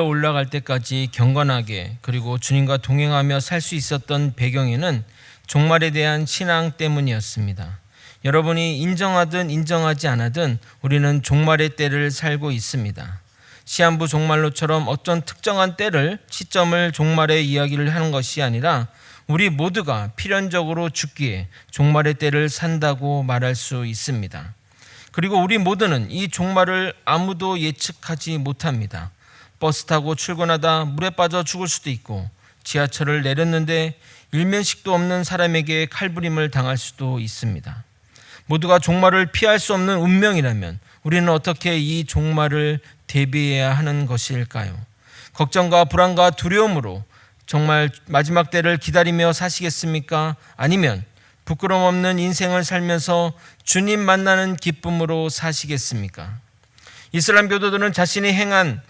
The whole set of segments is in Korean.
올라갈 때까지 경건하게 그리고 주님과 동행하며 살 수 있었던 배경에는 종말에 대한 신앙 때문이었습니다. 여러분이 인정하든 인정하지 않아든 우리는 종말의 때를 살고 있습니다. 시한부 종말로처럼 어떤 특정한 때를 시점을 종말의 이야기를 하는 것이 아니라 우리 모두가 필연적으로 죽기에 종말의 때를 산다고 말할 수 있습니다. 그리고 우리 모두는 이 종말을 아무도 예측하지 못합니다. 버스 타고 출근하다 물에 빠져 죽을 수도 있고, 지하철을 내렸는데 일면식도 없는 사람에게 칼부림을 당할 수도 있습니다. 모두가 종말을 피할 수 없는 운명이라면 우리는 어떻게 이 종말을 대비해야 하는 것일까요? 걱정과 불안과 두려움으로 정말 마지막 때를 기다리며 사시겠습니까? 아니면 부끄럼 없는 인생을 살면서 주님 만나는 기쁨으로 사시겠습니까? 이슬람 교도들은 자신이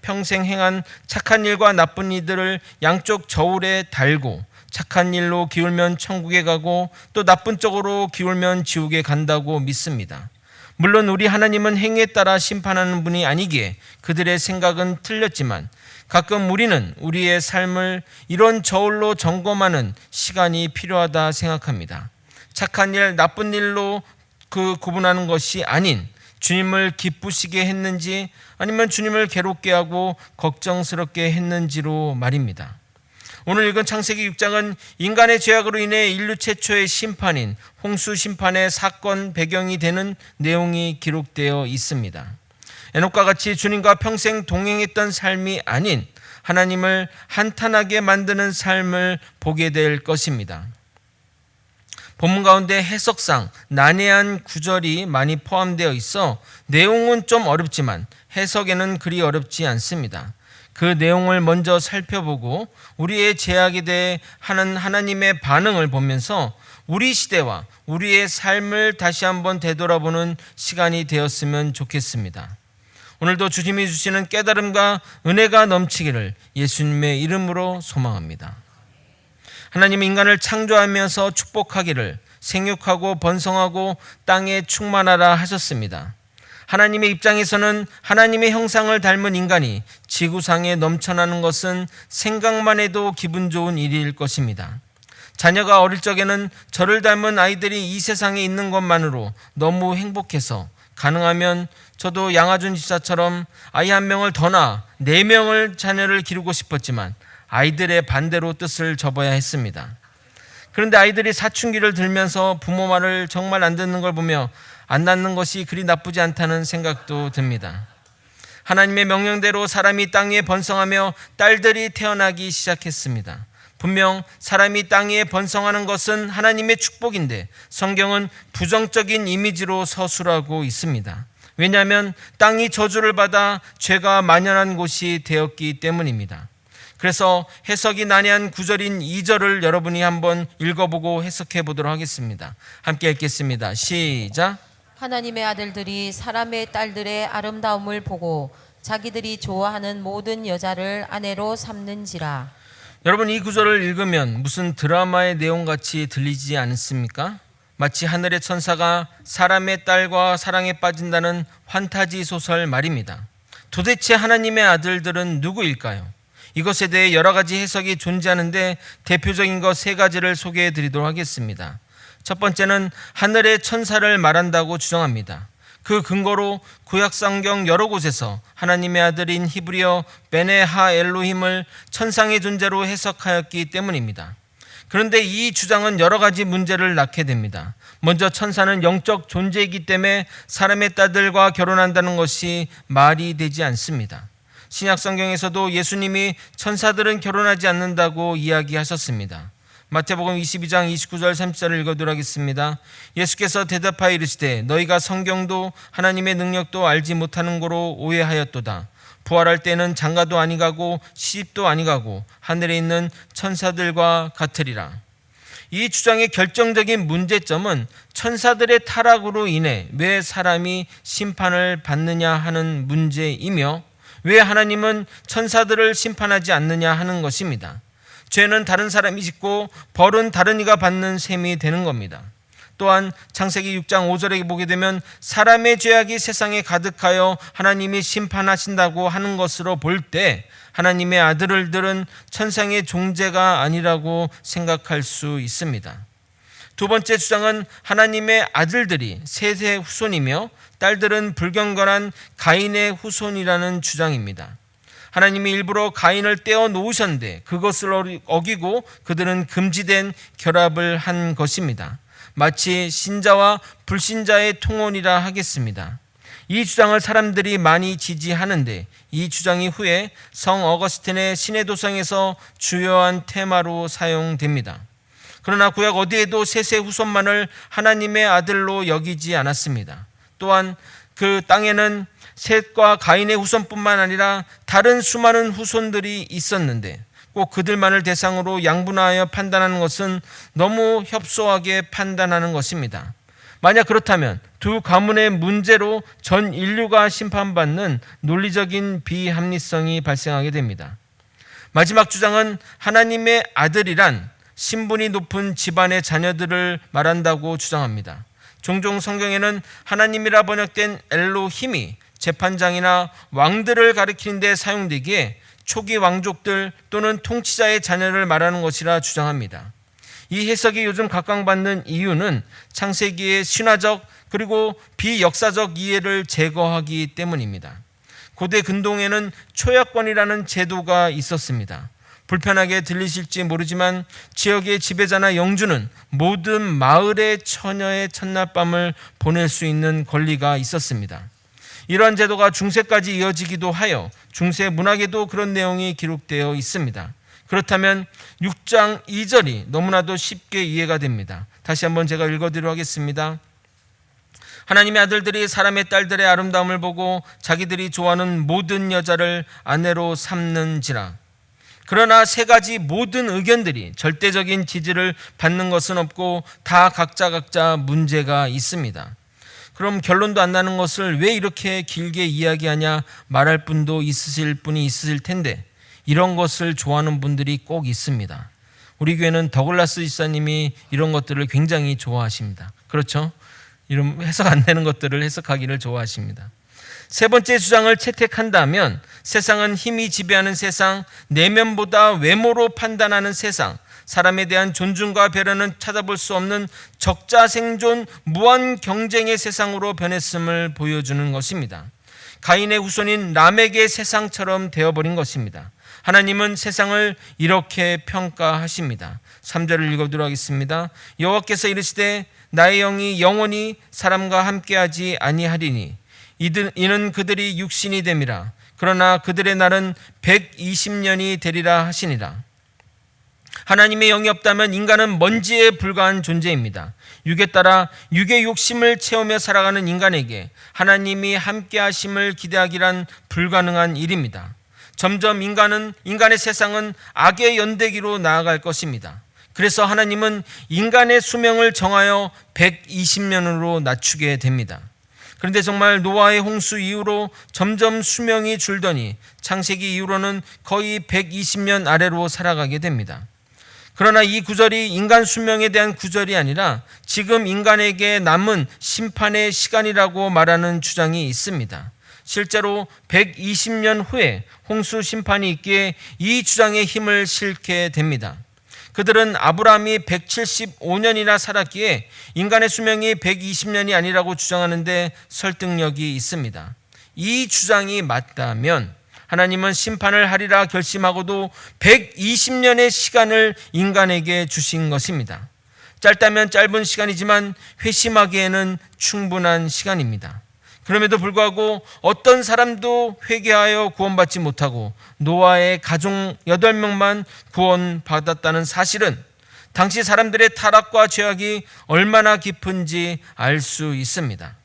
평생 행한 착한 일과 나쁜 일들을 양쪽 저울에 달고 착한 일로 기울면 천국에 가고 또 나쁜 쪽으로 기울면 지옥에 간다고 믿습니다. 물론 우리 하나님은 행위에 따라 심판하는 분이 아니기에 그들의 생각은 틀렸지만 가끔 우리는 우리의 삶을 이런 저울로 점검하는 시간이 필요하다 생각합니다. 착한 일, 나쁜 일로 구분하는 것이 아닌 주님을 기쁘시게 했는지 아니면 주님을 괴롭게 하고 걱정스럽게 했는지로 말입니다. 오늘 읽은 창세기 6장은 인간의 죄악으로 인해 인류 최초의 심판인 홍수 심판의 사건 배경이 되는 내용이 기록되어 있습니다. 에녹과 같이 주님과 평생 동행했던 삶이 아닌 하나님을 한탄하게 만드는 삶을 보게 될 것입니다. 본문 가운데 해석상 난해한 구절이 많이 포함되어 있어 내용은 좀 어렵지만 해석에는 그리 어렵지 않습니다. 그 내용을 먼저 살펴보고 우리의 죄악에 대해 하는 하나님의 반응을 보면서 우리 시대와 우리의 삶을 다시 한번 되돌아보는 시간이 되었으면 좋겠습니다. 오늘도 주님이 주시는 깨달음과 은혜가 넘치기를 예수님의 이름으로 소망합니다. 하나님은 인간을 창조하면서 축복하기를 생육하고 번성하고 땅에 충만하라 하셨습니다. 하나님의 입장에서는 하나님의 형상을 닮은 인간이 지구상에 넘쳐나는 것은 생각만 해도 기분 좋은 일일 것입니다. 자녀가 어릴 적에는 저를 닮은 아이들이 이 세상에 있는 것만으로 너무 행복해서 가능하면 저도 양아준 집사처럼 아이 한 명을 더 낳아 4명을 자녀를 기르고 싶었지만 아이들의 반대로 뜻을 접어야 했습니다. 그런데 아이들이 사춘기를 들면서 부모 말을 정말 안 듣는 걸 보며 안 낳는 것이 그리 나쁘지 않다는 생각도 듭니다. 하나님의 명령대로 사람이 땅 위에 번성하며 딸들이 태어나기 시작했습니다. 분명 사람이 땅 위에 번성하는 것은 하나님의 축복인데 성경은 부정적인 이미지로 서술하고 있습니다. 왜냐하면 땅이 저주를 받아 죄가 만연한 곳이 되었기 때문입니다. 그래서 해석이 난해한 구절인 2절을 여러분이 한번 읽어보고 해석해 보도록 하겠습니다. 함께 읽겠습니다. 시작. 하나님의 아들들이 사람의 딸들의 아름다움을 보고 자기들이 좋아하는 모든 여자를 아내로 삼는지라. 여러분, 이 구절을 읽으면 무슨 드라마의 내용같이 들리지 않습니까? 마치 하늘의 천사가 사람의 딸과 사랑에 빠진다는 환타지 소설 말입니다. 도대체 하나님의 아들들은 누구일까요? 이것에 대해 여러 가지 해석이 존재하는데 대표적인 것 3가지를 소개해 드리도록 하겠습니다. 첫 번째는 하늘의 천사를 말한다고 주장합니다. 그 근거로 구약성경 여러 곳에서 하나님의 아들인 히브리어 베네 하 엘로힘을 천상의 존재로 해석하였기 때문입니다. 그런데 이 주장은 여러 가지 문제를 낳게 됩니다. 먼저 천사는 영적 존재이기 때문에 사람의 딸들과 결혼한다는 것이 말이 되지 않습니다. 신약 성경에서도 예수님이 천사들은 결혼하지 않는다고 이야기하셨습니다. 마태복음 22장 29절 30절을 읽어드리도록 하겠습니다. 예수께서 대답하여 이르시되 너희가 성경도 하나님의 능력도 알지 못하는 거로 오해하였도다. 부활할 때는 장가도 아니가고 시집도 아니가고 하늘에 있는 천사들과 같으리라. 이 주장의 결정적인 문제점은 천사들의 타락으로 인해 왜 사람이 심판을 받느냐 하는 문제이며 왜 하나님은 천사들을 심판하지 않느냐 하는 것입니다. 죄는 다른 사람이 짓고 벌은 다른 이가 받는 셈이 되는 겁니다. 또한 창세기 6장 5절에 보게 되면 사람의 죄악이 세상에 가득하여 하나님이 심판하신다고 하는 것으로 볼 때 하나님의 아들들은 천상의 존재가 아니라고 생각할 수 있습니다. 두 번째 주장은 하나님의 아들들이 셋의 후손이며 딸들은 불경건한 가인의 후손이라는 주장입니다. 하나님이 일부러 가인을 떼어 놓으셨는데 그것을 어기고 그들은 금지된 결합을 한 것입니다. 마치 신자와 불신자의 통혼이라 하겠습니다. 이 주장을 사람들이 많이 지지하는데 이 주장이 후에 성 어거스틴의 시내도성에서 주요한 테마로 사용됩니다. 그러나 구약 어디에도 셋의 후손만을 하나님의 아들로 여기지 않았습니다. 또한 그 땅에는 셋과 가인의 후손뿐만 아니라 다른 수많은 후손들이 있었는데 꼭 그들만을 대상으로 양분하여 판단하는 것은 너무 협소하게 판단하는 것입니다. 만약 그렇다면 두 가문의 문제로 전 인류가 심판받는 논리적인 비합리성이 발생하게 됩니다. 마지막 주장은 하나님의 아들이란 신분이 높은 집안의 자녀들을 말한다고 주장합니다. 종종 성경에는 하나님이라 번역된 엘로힘이 재판장이나 왕들을 가리키는 데 사용되기에 초기 왕족들 또는 통치자의 자녀를 말하는 것이라 주장합니다. 이 해석이 요즘 각광받는 이유는 창세기의 신화적 그리고 비역사적 이해를 제거하기 때문입니다. 고대 근동에는 초약권이라는 제도가 있었습니다. 불편하게 들리실지 모르지만 지역의 지배자나 영주는 모든 마을의 처녀의 첫날밤을 보낼 수 있는 권리가 있었습니다. 이러한 제도가 중세까지 이어지기도 하여 중세 문학에도 그런 내용이 기록되어 있습니다. 그렇다면 6장 2절이 너무나도 쉽게 이해가 됩니다. 다시 한번 제가 읽어드리도록 하겠습니다. 하나님의 아들들이 사람의 딸들의 아름다움을 보고 자기들이 좋아하는 모든 여자를 아내로 삼는지라. 그러나 세 가지 모든 의견들이 절대적인 지지를 받는 것은 없고 다 각자 문제가 있습니다. 그럼 결론도 안 나는 것을 왜 이렇게 길게 이야기하냐 말할 분도 있으실 텐데 이런 것을 좋아하는 분들이 꼭 있습니다. 우리 교회는 더글라스 지사님이 이런 것들을 굉장히 좋아하십니다. 그렇죠? 이런 해석 안 되는 것들을 해석하기를 좋아하십니다. 세 번째 주장을 채택한다면 세상은 힘이 지배하는 세상, 내면보다 외모로 판단하는 세상, 사람에 대한 존중과 배려는 찾아볼 수 없는 적자생존 무한 경쟁의 세상으로 변했음을 보여주는 것입니다. 가인의 후손인 람에게 세상처럼 되어버린 것입니다. 하나님은 세상을 이렇게 평가하십니다. 3절을 읽어드리도록 하겠습니다. 여호와께서 이르시되 나의 영이 영원히 사람과 함께하지 아니하리니 이는 그들이 육신이 됨이라. 그러나 그들의 날은 120년이 되리라 하시니라. 하나님의 영이 없다면 인간은 먼지에 불과한 존재입니다. 육에 따라 육의 욕심을 채우며 살아가는 인간에게 하나님이 함께 하심을 기대하기란 불가능한 일입니다. 점점 인간의 세상은 악의 연대기로 나아갈 것입니다. 그래서 하나님은 인간의 수명을 정하여 120년으로 낮추게 됩니다. 그런데 정말 노아의 홍수 이후로 점점 수명이 줄더니 창세기 이후로는 거의 120년 아래로 살아가게 됩니다. 그러나 이 구절이 인간 수명에 대한 구절이 아니라 지금 인간에게 남은 심판의 시간이라고 말하는 주장이 있습니다. 실제로 120년 후에 홍수 심판이 있기에 이 주장에 힘을 실게 됩니다. 그들은 아브라함이 175년이나 살았기에 인간의 수명이 120년이 아니라고 주장하는데 설득력이 있습니다. 이 주장이 맞다면 하나님은 심판을 하리라 결심하고도 120년의 시간을 인간에게 주신 것입니다. 짧다면 짧은 시간이지만 회심하기에는 충분한 시간입니다. 그럼에도 불구하고 어떤 사람도 회개하여 구원받지 못하고 노아의 가족 8명만 구원받았다는 사실은 당시 사람들의 타락과 죄악이 얼마나 깊은지 알 수 있습니다.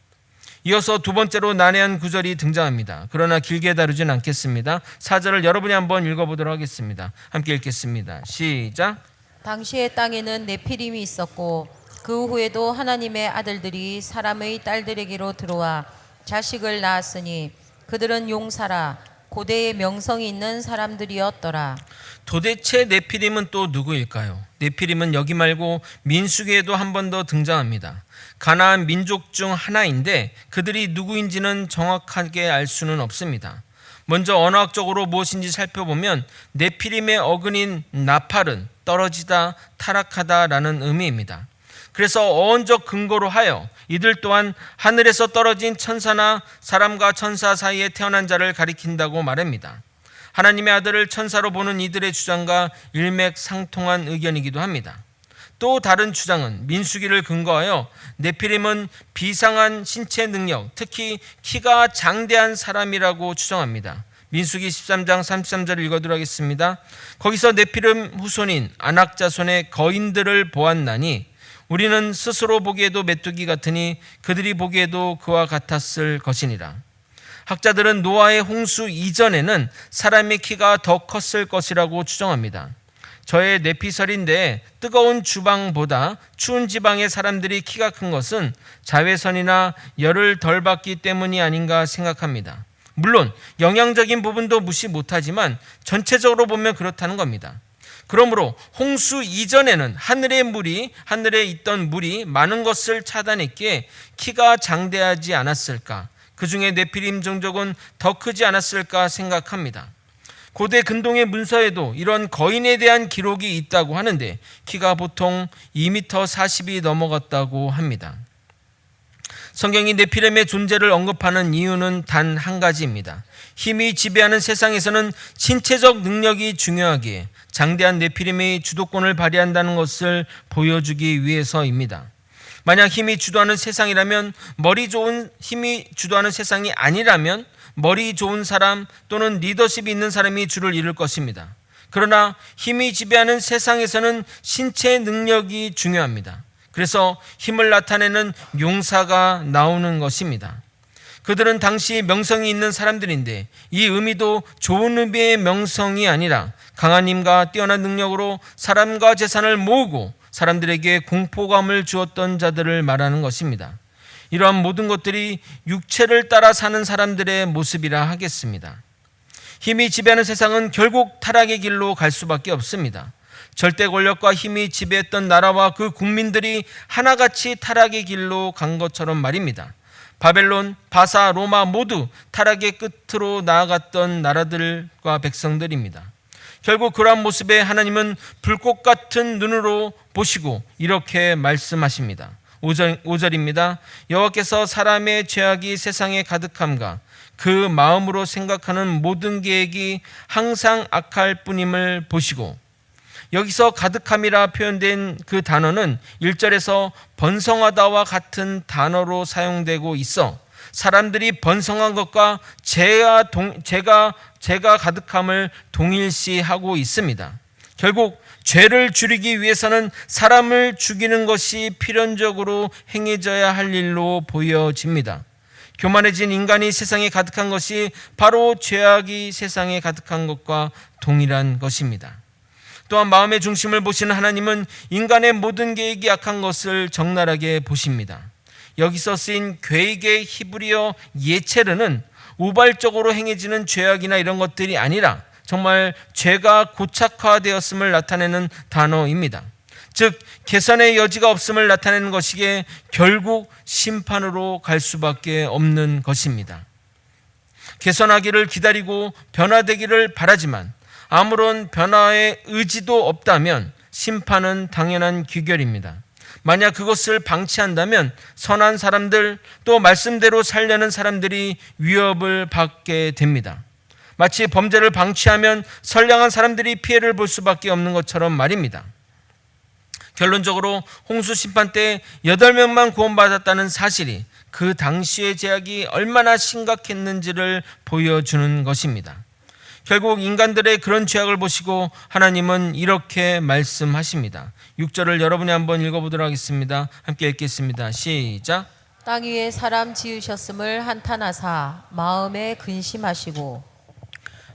이어서 두 번째로 난해한 구절이 등장합니다. 그러나 길게 다루진 않겠습니다. 4절을 여러분이 한번 읽어보도록 하겠습니다. 함께 읽겠습니다. 시작. 당시의 땅에는 네피림이 있었고 그 후에도 하나님의 아들들이 사람의 딸들에게로 들어와 자식을 낳았으니 그들은 용사라. 고대의 명성이 있는 사람들이었더라. 도대체 네피림은 또 누구일까요? 네피림은 여기 말고 민수기에도 한 번 더 등장합니다. 가나안 민족 중 하나인데 그들이 누구인지는 정확하게 알 수는 없습니다. 먼저 언어학적으로 무엇인지 살펴보면 네피림의 어근인 나팔은 떨어지다, 타락하다라는 의미입니다. 그래서 어원적 근거로 하여 이들 또한 하늘에서 떨어진 천사나 사람과 천사 사이에 태어난 자를 가리킨다고 말합니다. 하나님의 아들을 천사로 보는 이들의 주장과 일맥상통한 의견이기도 합니다. 또 다른 주장은 민수기를 근거하여 네피림은 비상한 신체 능력, 특히 키가 장대한 사람이라고 추정합니다. 민수기 13장 33절을 읽어드리도록 하겠습니다. 거기서 네피림 후손인 아낙 자손의 거인들을 보았나니 우리는 스스로 보기에도 메뚜기 같으니 그들이 보기에도 그와 같았을 것이니라. 학자들은 노아의 홍수 이전에는 사람의 키가 더 컸을 것이라고 추정합니다. 저의 내피설인데 뜨거운 주방보다 추운 지방의 사람들이 키가 큰 것은 자외선이나 열을 덜 받기 때문이 아닌가 생각합니다. 물론 영양적인 부분도 무시 못하지만 전체적으로 보면 그렇다는 겁니다. 그러므로 홍수 이전에는 하늘에 있던 물이 많은 것을 차단했기에 키가 장대하지 않았을까? 그 중에 네피림 종족은 더 크지 않았을까 생각합니다. 고대 근동의 문서에도 이런 거인에 대한 기록이 있다고 하는데 키가 보통 2m 40이 넘어갔다고 합니다. 성경이 네피림의 존재를 언급하는 이유는 단 한 가지입니다. 힘이 지배하는 세상에서는 신체적 능력이 중요하기에 장대한 네피림이 주도권을 발휘한다는 것을 보여주기 위해서입니다. 만약 힘이 주도하는 세상이라면 힘이 주도하는 세상이 아니라면 머리 좋은 사람 또는 리더십이 있는 사람이 주를 이룰 것입니다. 그러나 힘이 지배하는 세상에서는 신체 능력이 중요합니다. 그래서 힘을 나타내는 용사가 나오는 것입니다. 그들은 당시 명성이 있는 사람들인데 이 의미도 좋은 의미의 명성이 아니라 강한 힘과 뛰어난 능력으로 사람과 재산을 모으고 사람들에게 공포감을 주었던 자들을 말하는 것입니다. 이러한 모든 것들이 육체를 따라 사는 사람들의 모습이라 하겠습니다. 힘이 지배하는 세상은 결국 타락의 길로 갈 수밖에 없습니다. 절대 권력과 힘이 지배했던 나라와 그 국민들이 하나같이 타락의 길로 간 것처럼 말입니다. 바벨론, 바사, 로마 모두 타락의 끝으로 나아갔던 나라들과 백성들입니다. 결국 그러한 모습에 하나님은 불꽃 같은 눈으로 보시고 이렇게 말씀하십니다. 5절입니다. 여호와께서 사람의 죄악이 세상에 가득함과 그 마음으로 생각하는 모든 계획이 항상 악할 뿐임을 보시고, 여기서 가득함이라 표현된 그 단어는 1절에서 번성하다와 같은 단어로 사용되고 있어 사람들이 번성한 것과 죄가 가득함을 동일시하고 있습니다. 결국 죄를 줄이기 위해서는 사람을 죽이는 것이 필연적으로 행해져야 할 일로 보여집니다. 교만해진 인간이 세상에 가득한 것이 바로 죄악이 세상에 가득한 것과 동일한 것입니다. 또한 마음의 중심을 보시는 하나님은 인간의 모든 계획이 악한 것을 적나라하게 보십니다. 여기서 쓰인 계획의 히브리어 예체르는 우발적으로 행해지는 죄악이나 이런 것들이 아니라 정말 죄가 고착화되었음을 나타내는 단어입니다. 즉 개선의 여지가 없음을 나타내는 것이기에 결국 심판으로 갈 수밖에 없는 것입니다. 개선하기를 기다리고 변화되기를 바라지만 아무런 변화의 의지도 없다면 심판은 당연한 귀결입니다. 만약 그것을 방치한다면 선한 사람들 또 말씀대로 살려는 사람들이 위협을 받게 됩니다. 마치 범죄를 방치하면 선량한 사람들이 피해를 볼 수밖에 없는 것처럼 말입니다. 결론적으로 홍수 심판 때 8명만 구원받았다는 사실이 그 당시의 죄악이 얼마나 심각했는지를 보여주는 것입니다. 결국 인간들의 그런 죄악을 보시고 하나님은 이렇게 말씀하십니다. 6절을 여러분이 한번 읽어보도록 하겠습니다. 함께 읽겠습니다. 시작. 땅 위에 사람 지으셨음을 한탄하사 마음에 근심하시고,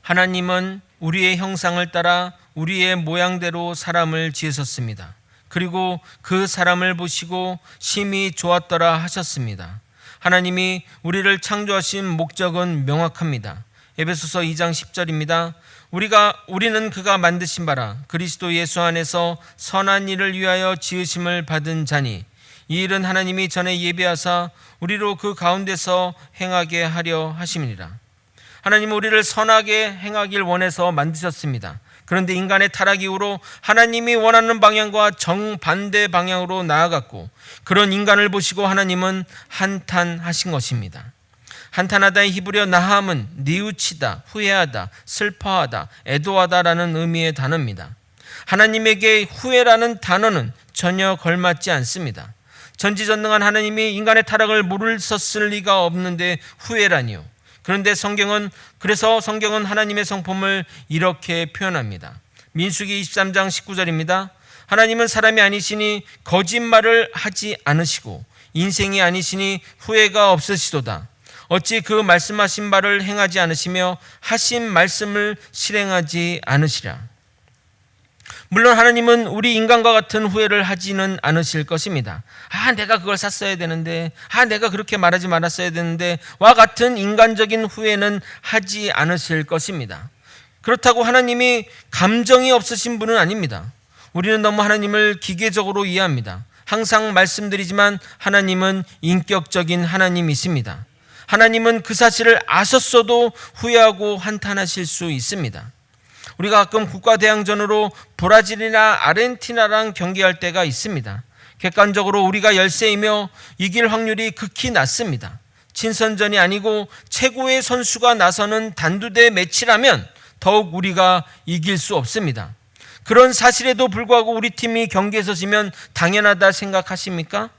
하나님은 우리의 형상을 따라 우리의 모양대로 사람을 지으셨습니다. 그리고 그 사람을 보시고 심히 좋았더라 하셨습니다. 하나님이 우리를 창조하신 목적은 명확합니다. 에베소서 2장 10절입니다. 우리는 그가 만드신 바라 그리스도 예수 안에서 선한 일을 위하여 지으심을 받은 자니 이 일은 하나님이 전에 예비하사 우리로 그 가운데서 행하게 하려 하심이니라. 하나님은 우리를 선하게 행하길 원해서 만드셨습니다. 그런데 인간의 타락 이후로 하나님이 원하는 방향과 정반대 방향으로 나아갔고 그런 인간을 보시고 하나님은 한탄하신 것입니다. 한탄하다의 히브리어 나함은 뉘우치다, 후회하다, 슬퍼하다, 애도하다라는 의미의 단어입니다. 하나님에게 후회라는 단어는 전혀 걸맞지 않습니다. 전지전능한 하나님이 인간의 타락을 물으셨을 리가 없는데 후회라니요. 그런데 성경은 하나님의 성품을 이렇게 표현합니다. 민수기 23장 19절입니다. 하나님은 사람이 아니시니 거짓말을 하지 않으시고 인생이 아니시니 후회가 없으시도다. 어찌 그 말씀하신 바를 행하지 않으시며 하신 말씀을 실행하지 않으시랴. 물론 하나님은 우리 인간과 같은 후회를 하지는 않으실 것입니다. 내가 그걸 샀어야 되는데, 내가 그렇게 말하지 말았어야 되는데 와 같은 인간적인 후회는 하지 않으실 것입니다. 그렇다고 하나님이 감정이 없으신 분은 아닙니다. 우리는 너무 하나님을 기계적으로 이해합니다. 항상 말씀드리지만 하나님은 인격적인 하나님이십니다. 하나님은 그 사실을 아셨어도 후회하고 한탄하실 수 있습니다. 우리가 가끔 국가대항전으로 브라질이나 아르헨티나랑 경기할 때가 있습니다. 객관적으로 우리가 열세이며 이길 확률이 극히 낮습니다. 친선전이 아니고 최고의 선수가 나서는 단두대 매치라면 더욱 우리가 이길 수 없습니다. 그런 사실에도 불구하고 우리 팀이 경기에서 지면 당연하다 생각하십니까?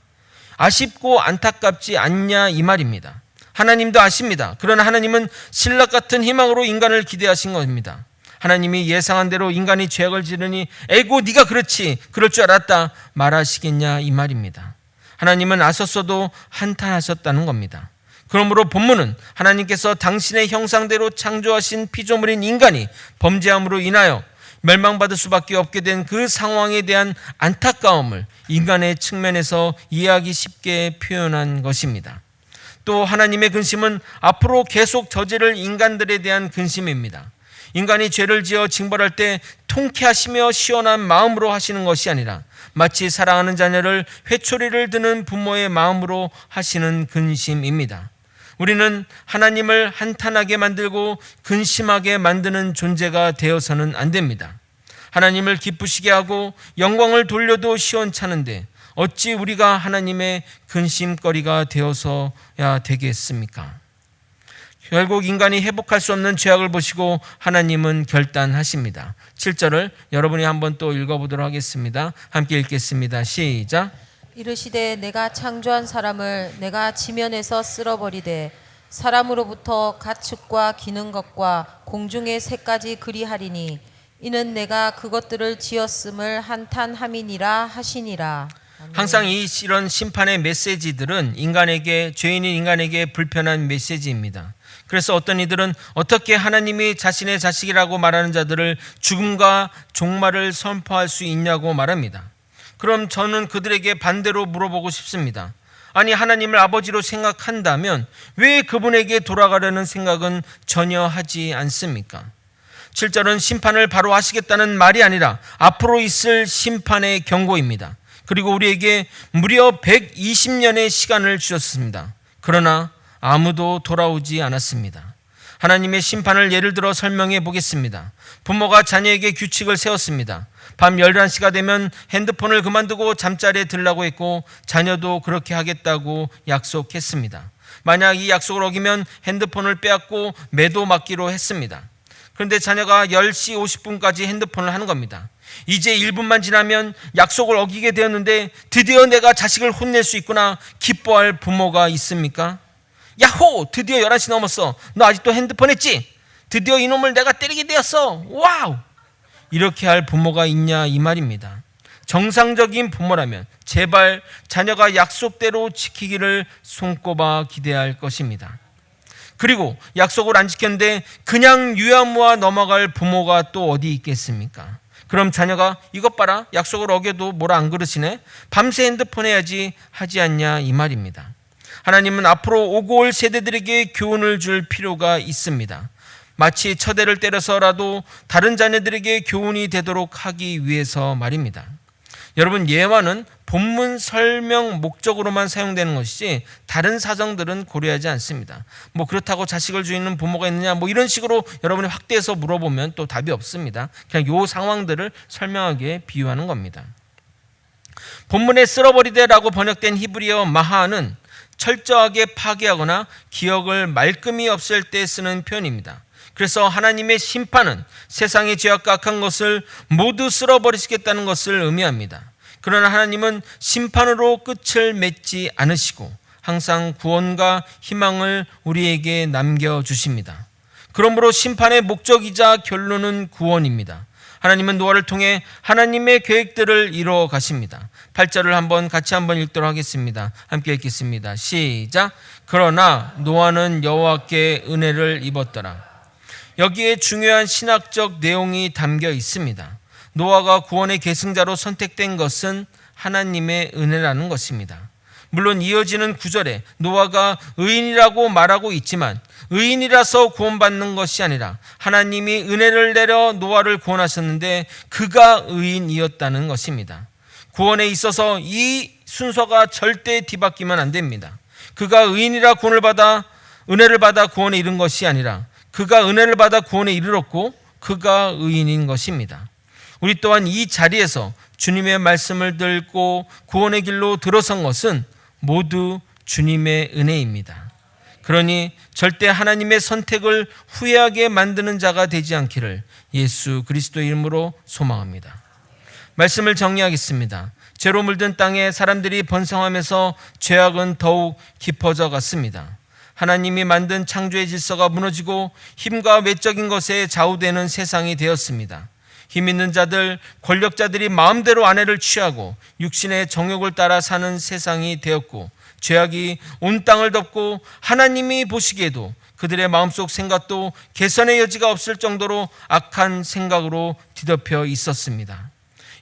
아쉽고 안타깝지 않냐 이 말입니다. 하나님도 아십니다. 그러나 하나님은 신락 같은 희망으로 인간을 기대하신 겁니다. 하나님이 예상한 대로 인간이 죄악을 지르니 에고 네가 그렇지 그럴 줄 알았다 말하시겠냐 이 말입니다. 하나님은 아셨어도 한탄하셨다는 겁니다. 그러므로 본문은 하나님께서 당신의 형상대로 창조하신 피조물인 인간이 범죄함으로 인하여 멸망받을 수밖에 없게 된 그 상황에 대한 안타까움을 인간의 측면에서 이해하기 쉽게 표현한 것입니다. 또 하나님의 근심은 앞으로 계속 저지를 인간들에 대한 근심입니다. 인간이 죄를 지어 징벌할 때 통쾌하시며 시원한 마음으로 하시는 것이 아니라 마치 사랑하는 자녀를 회초리를 드는 부모의 마음으로 하시는 근심입니다. 우리는 하나님을 한탄하게 만들고 근심하게 만드는 존재가 되어서는 안 됩니다. 하나님을 기쁘시게 하고 영광을 돌려도 시원찮은데 어찌 우리가 하나님의 근심거리가 되어서야 되겠습니까? 결국 인간이 회복할 수 없는 죄악을 보시고 하나님은 결단하십니다. 7절을 여러분이 한번 또 읽어보도록 하겠습니다. 함께 읽겠습니다. 시작. 이르시되 내가 창조한 사람을 내가 지면에서 쓸어버리되 사람으로부터 가축과 기는 것과 공중의 새까지 그리하리니 이는 내가 그것들을 지었음을 한탄함이니라 하시니라. 항상 이런 심판의 메시지들은 죄인인 인간에게 불편한 메시지입니다. 그래서 어떤 이들은 어떻게 하나님이 자신의 자식이라고 말하는 자들을 죽음과 종말을 선포할 수 있냐고 말합니다. 그럼 저는 그들에게 반대로 물어보고 싶습니다. 아니, 하나님을 아버지로 생각한다면 왜 그분에게 돌아가려는 생각은 전혀 하지 않습니까? 7절은 심판을 바로 하시겠다는 말이 아니라 앞으로 있을 심판의 경고입니다. 그리고 우리에게 무려 120년의 시간을 주셨습니다. 그러나 아무도 돌아오지 않았습니다. 하나님의 심판을 예를 들어 설명해 보겠습니다. 부모가 자녀에게 규칙을 세웠습니다. 밤 11시가 되면 핸드폰을 그만두고 잠자리에 들라고 했고 자녀도 그렇게 하겠다고 약속했습니다. 만약 이 약속을 어기면 핸드폰을 빼앗고 매도 맞기로 했습니다. 그런데 자녀가 10시 50분까지 핸드폰을 하는 겁니다. 이제 1분만 지나면 약속을 어기게 되었는데 드디어 내가 자식을 혼낼 수 있구나 기뻐할 부모가 있습니까? 야호! 드디어 11시 넘었어. 너 아직도 핸드폰 했지? 드디어 이놈을 내가 때리게 되었어. 와우! 이렇게 할 부모가 있냐 이 말입니다. 정상적인 부모라면 제발 자녀가 약속대로 지키기를 손꼽아 기대할 것입니다. 그리고 약속을 안 지켰는데 그냥 유야무아 넘어갈 부모가 또 어디 있겠습니까? 그럼 자녀가 이것 봐라, 약속을 어겨도 뭐라 안 그러시네, 밤새 핸드폰 해야지 하지 않냐 이 말입니다. 하나님은 앞으로 오고 올 세대들에게 교훈을 줄 필요가 있습니다. 마치 처대를 때려서라도 다른 자녀들에게 교훈이 되도록 하기 위해서 말입니다. 여러분, 예화는 본문 설명 목적으로만 사용되는 것이지 다른 사정들은 고려하지 않습니다. 그렇다고 자식을 주는 부모가 있느냐 이런 식으로 여러분이 확대해서 물어보면 또 답이 없습니다. 그냥 요 상황들을 설명하기에 비유하는 겁니다. 본문에 쓸어버리되라고 번역된 히브리어 마하는 철저하게 파괴하거나 기억을 말끔히 없앨 때 쓰는 표현입니다. 그래서 하나님의 심판은 세상의 죄악과 악한 것을 모두 쓸어버리시겠다는 것을 의미합니다. 그러나 하나님은 심판으로 끝을 맺지 않으시고 항상 구원과 희망을 우리에게 남겨주십니다. 그러므로 심판의 목적이자 결론은 구원입니다. 하나님은 노아를 통해 하나님의 계획들을 이루어 가십니다. 8절을 같이 한번 읽도록 하겠습니다. 함께 읽겠습니다. 시작. 그러나 노아는 여호와께 은혜를 입었더라. 여기에 중요한 신학적 내용이 담겨 있습니다. 노아가 구원의 계승자로 선택된 것은 하나님의 은혜라는 것입니다. 물론 이어지는 9절에 노아가 의인이라고 말하고 있지만 의인이라서 구원받는 것이 아니라 하나님이 은혜를 내려 노아를 구원하셨는데 그가 의인이었다는 것입니다. 구원에 있어서 이 순서가 절대 뒤바뀌면 안 됩니다. 그가 의인이라 은혜를 받아 구원에 이른 것이 아니라 그가 은혜를 받아 구원에 이르렀고 그가 의인인 것입니다. 우리 또한 이 자리에서 주님의 말씀을 듣고 구원의 길로 들어선 것은 모두 주님의 은혜입니다. 그러니 절대 하나님의 선택을 후회하게 만드는 자가 되지 않기를 예수 그리스도의 이름으로 소망합니다. 말씀을 정리하겠습니다. 죄로 물든 땅에 사람들이 번성하면서 죄악은 더욱 깊어져 갔습니다. 하나님이 만든 창조의 질서가 무너지고 힘과 외적인 것에 좌우되는 세상이 되었습니다. 힘 있는 자들, 권력자들이 마음대로 아내를 취하고 육신의 정욕을 따라 사는 세상이 되었고 죄악이 온 땅을 덮고 하나님이 보시기에도 그들의 마음속 생각도 개선의 여지가 없을 정도로 악한 생각으로 뒤덮여 있었습니다.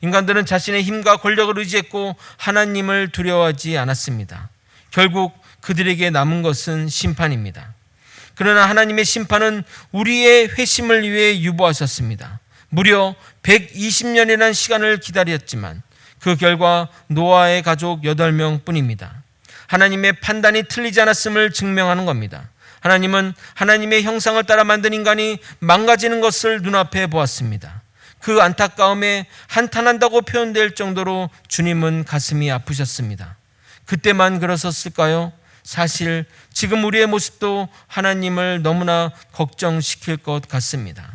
인간들은 자신의 힘과 권력을 의지했고 하나님을 두려워하지 않았습니다. 결국 그들에게 남은 것은 심판입니다. 그러나 하나님의 심판은 우리의 회심을 위해 유보하셨습니다. 무려 120년이라는 시간을 기다렸지만 그 결과 노아의 가족 8명 뿐입니다. 하나님의 판단이 틀리지 않았음을 증명하는 겁니다. 하나님은 하나님의 형상을 따라 만든 인간이 망가지는 것을 눈앞에 보았습니다. 그 안타까움에 한탄한다고 표현될 정도로 주님은 가슴이 아프셨습니다. 그때만 그러셨을까요? 사실 지금 우리의 모습도 하나님을 너무나 걱정시킬 것 같습니다.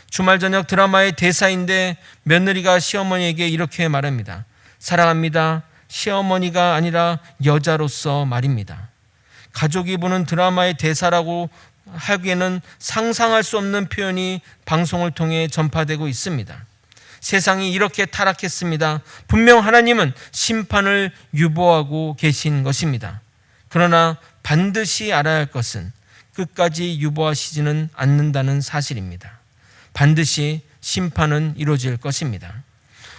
주말 저녁 드라마의 대사인데 며느리가 시어머니에게 이렇게 말합니다. 사랑합니다. 시어머니가 아니라 여자로서 말입니다. 가족이 보는 드라마의 대사라고 하기에는 상상할 수 없는 표현이 방송을 통해 전파되고 있습니다. 세상이 이렇게 타락했습니다. 분명 하나님은 심판을 유보하고 계신 것입니다. 그러나 반드시 알아야 할 것은 끝까지 유보하시지는 않는다는 사실입니다. 반드시 심판은 이루어질 것입니다.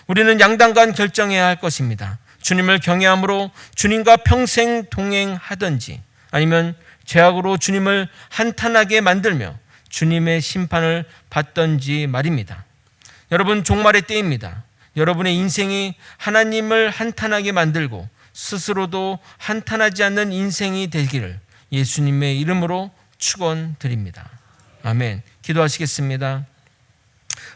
우리는 양당간 결정해야 할 것입니다. 주님을 경외함으로 주님과 평생 동행하든지 아니면 죄악으로 주님을 한탄하게 만들며 주님의 심판을 받든지 말입니다. 여러분, 종말의 때입니다. 여러분의 인생이 하나님을 한탄하게 만들고 스스로도 한탄하지 않는 인생이 되기를 예수님의 이름으로 축원드립니다. 아멘. 기도하시겠습니다.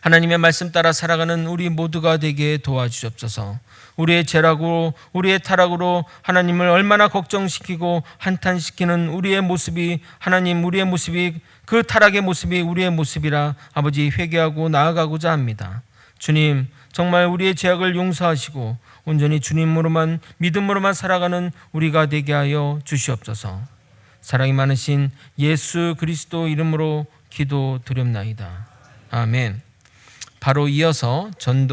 하나님의 말씀 따라 살아가는 우리 모두가 되게 도와주옵소서. 우리의 죄라고 우리의 타락으로 하나님을 얼마나 걱정시키고 한탄시키는 우리의 모습이 하나님 우리의 모습이 그 타락의 모습이 우리의 모습이라 아버지 회개하고 나아가고자 합니다. 주님, 정말 우리의 죄악을 용서하시고 온전히 주님으로만 믿음으로만 살아가는 우리가 되게 하여 주시옵소서. 사랑이 많으신 예수 그리스도 이름으로 기도드렸나이다. 아멘. 바로 이어서 전도